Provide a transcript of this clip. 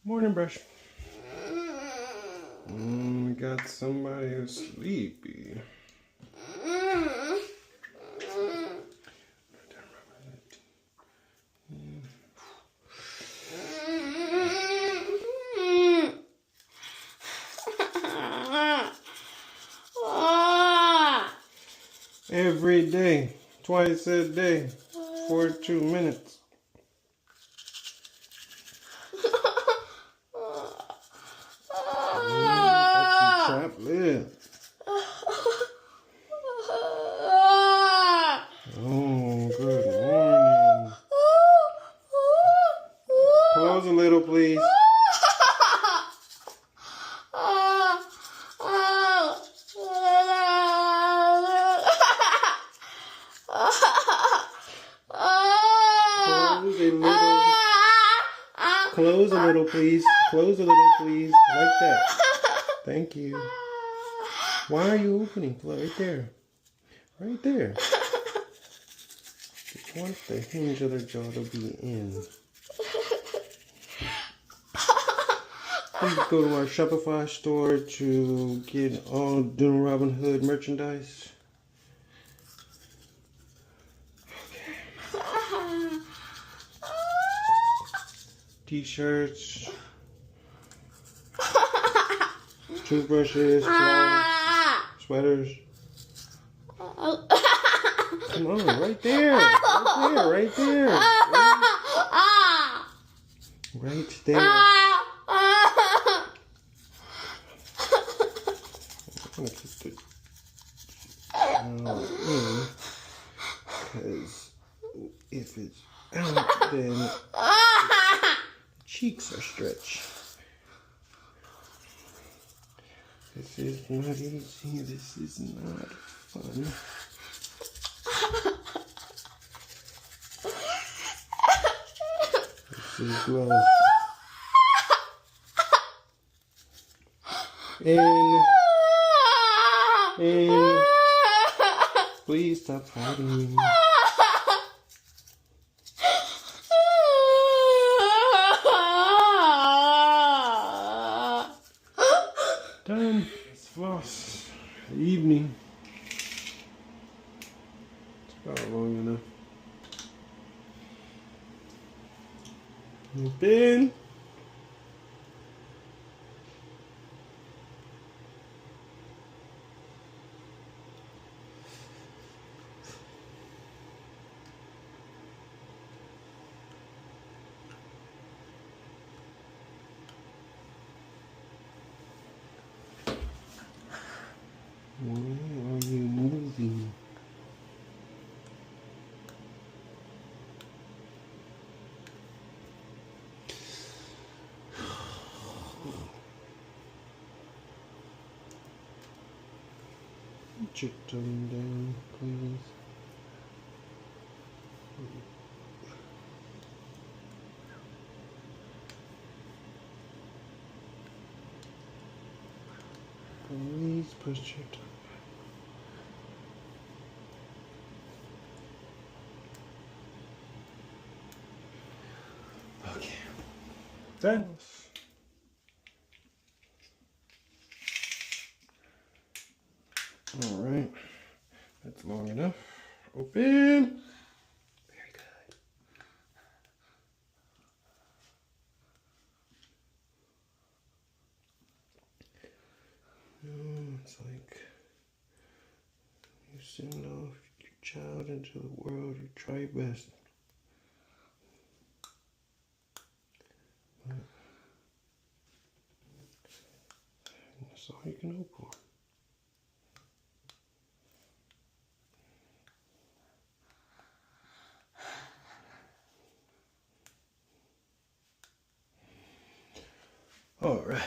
Morning brush. We got somebody who's sleepy. Every day, twice a day, for 2 minutes. That's some trap lid. Oh, good morning. Close a little, please. Close a little, please. Close a little, please. Like that. Thank you. Why are you opening? Right there. Right there. Just want the hinge of their jaw to be in. Please go to our Shopify store to get all new Robin Hood merchandise. T-shirts, toothbrushes, clothes, sweaters. Come on, right there. Right there. Right there. I'm going to keep the in, because if it's out, then the cheeks are stretched. This is not easy. This is not fun. This is love. And please stop fighting. Done. It's floss. Evening. It's about long enough. Ben. Where are you moving? Put your tongue down, please. Please push your tongue. Okay. Done. All right. That's long enough. Open. Very good. It's like you send off your child into the world. You try your best. But that's all you can hope for. All right.